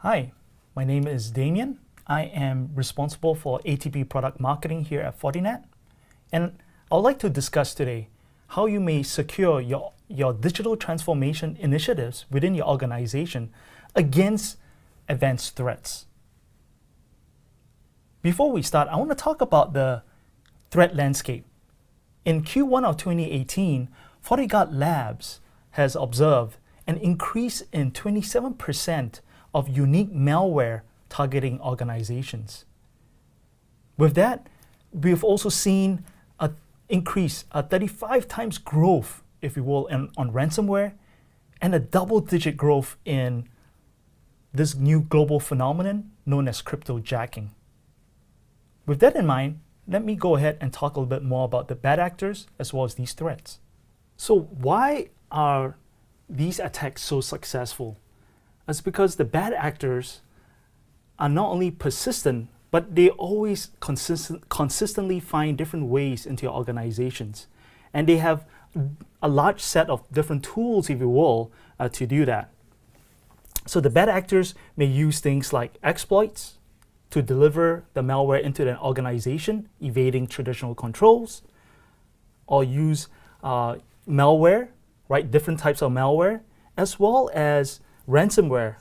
Hi, my name is Damien. I am responsible for ATP product marketing here at Fortinet. And I would like to discuss today how you may secure your digital transformation initiatives within your organization against advanced threats. Before we start, I want to talk about the threat landscape. In Q1 of 2018, FortiGuard Labs has observed an increase in 27% of unique malware targeting organizations. With that, we've also seen an increase, a 35 times growth, if you will, on ransomware, and a double-digit growth in this new global phenomenon known as cryptojacking. With that in mind, let me go ahead and talk a little bit more about the bad actors as well as these threats. So why are these attacks so successful? It's because the bad actors are not only persistent, but they always consistently find different ways into your organizations. And they have a large set of different tools, if you will, to do that. So the bad actors may use things like exploits to deliver the malware into an organization, evading traditional controls, or use malware, right? Different types of malware, as well as ransomware,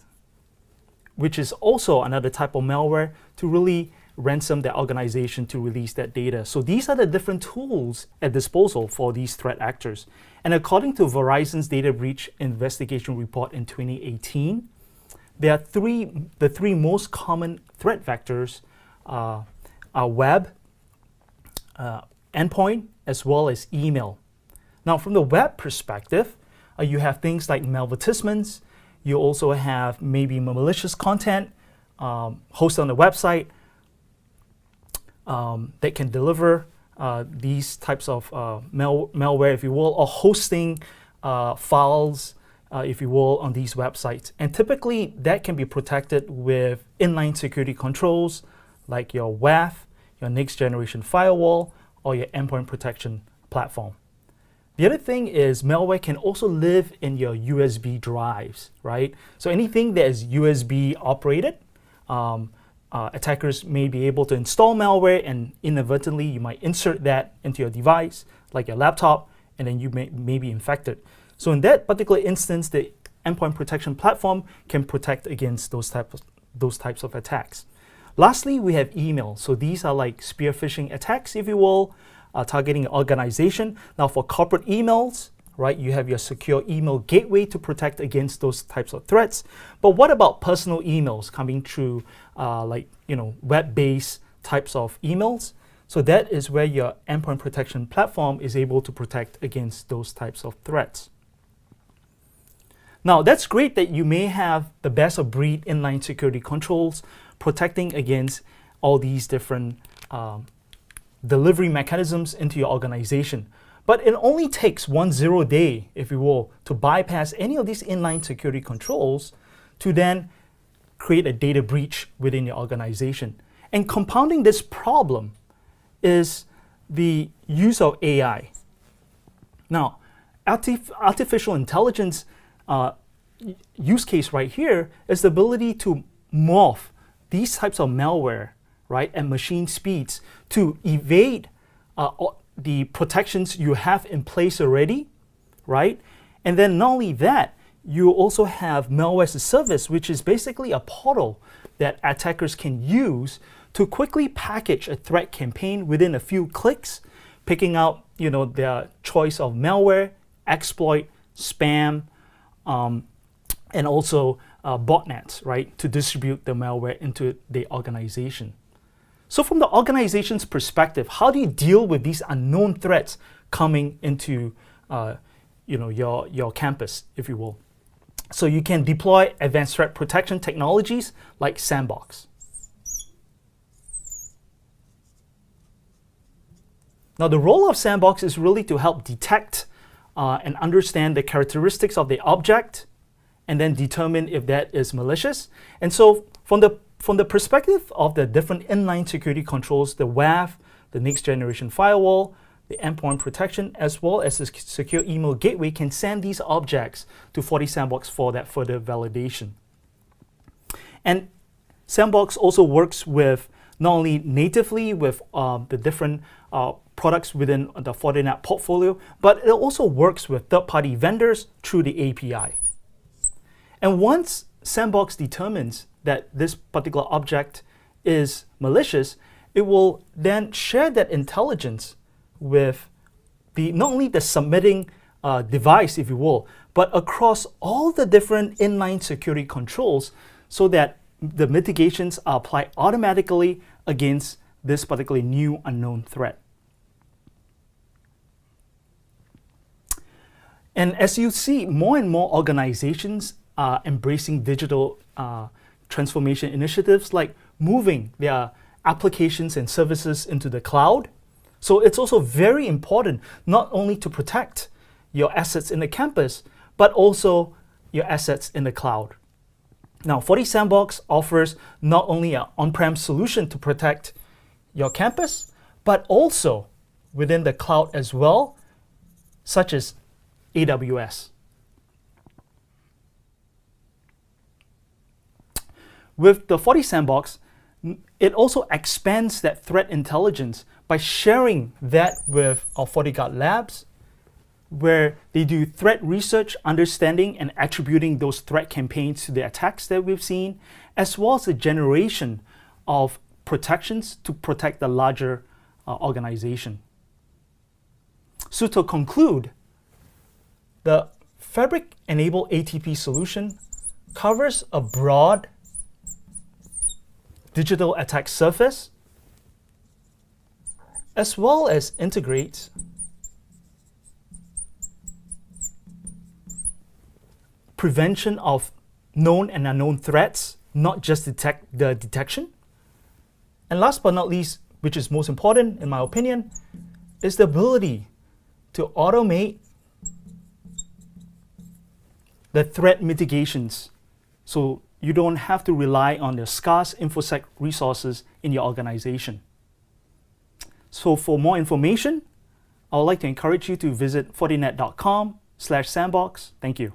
which is also another type of malware to really ransom the organization to release that data. So these are the different tools at disposal for these threat actors. And according to Verizon's data breach investigation report in 2018, there are the three most common threat vectors are web, endpoint, as well as email. Now, from the web perspective, you have things like malvertisements. You also have maybe malicious content hosted on the website that can deliver these types of malware, if you will, or hosting files, if you will, on these websites. And typically, that can be protected with inline security controls like your WAF, your next generation firewall, or your endpoint protection platform. The other thing is malware can also live in your USB drives, right? So anything that is USB operated, attackers may be able to install malware, and inadvertently you might insert that into your device, like your laptop, and then you may be infected. So in that particular instance, the endpoint protection platform can protect against those types of attacks. Lastly, we have email. So these are like spear phishing attacks, if you will, targeting an organization. Now for corporate emails, right, you have your secure email gateway to protect against those types of threats. But what about personal emails coming through web-based types of emails? So that is where your endpoint protection platform is able to protect against those types of threats. Now that's great that you may have the best of breed inline security controls protecting against all these different delivery mechanisms into your organization. But it only takes 1 0 day, if you will, to bypass any of these inline security controls to then create a data breach within your organization. And compounding this problem is the use of AI. Now, artificial intelligence use case right here is the ability to morph these types of malware, right, at machine speeds to evade the protections you have in place already, right? And then not only that, you also have Malware-as-a-Service, which is basically a portal that attackers can use to quickly package a threat campaign within a few clicks, picking out their choice of malware, exploit, spam, and also botnets, right, to distribute the malware into the organization. So from the organization's perspective, how do you deal with these unknown threats coming into your campus, if you will? So you can deploy advanced threat protection technologies like Sandbox. Now the role of Sandbox is really to help detect and understand the characteristics of the object and then determine if that is malicious. And so from the perspective of the different inline security controls, the WAF, the next generation firewall, the endpoint protection, as well as the secure email gateway can send these objects to FortiSandbox for that further validation. And Sandbox also works with not only natively with the different products within the Fortinet portfolio, but it also works with third-party vendors through the API. And once Sandbox determines that this particular object is malicious, it will then share that intelligence with not only the submitting device, if you will, but across all the different inline security controls so that the mitigations are applied automatically against this particularly new unknown threat. And as you see, more and more organizations are embracing digital transformation initiatives like moving their applications and services into the cloud. So it's also very important not only to protect your assets in the campus, but also your assets in the cloud. Now, FortiSandbox offers not only an on-prem solution to protect your campus, but also within the cloud as well, such as AWS. With the FortiSandbox, it also expands that threat intelligence by sharing that with our FortiGuard labs, where they do threat research, understanding, and attributing those threat campaigns to the attacks that we've seen, as well as the generation of protections to protect the larger organization. So to conclude, the Fabric-enabled ATP solution covers a broad digital attack surface, as well as integrates prevention of known and unknown threats, not just the detection. And last but not least, which is most important in my opinion, is the ability to automate the threat mitigations so you don't have to rely on the scarce InfoSec resources in your organization. So for more information, I would like to encourage you to visit fortinet.com/sandbox. Thank you.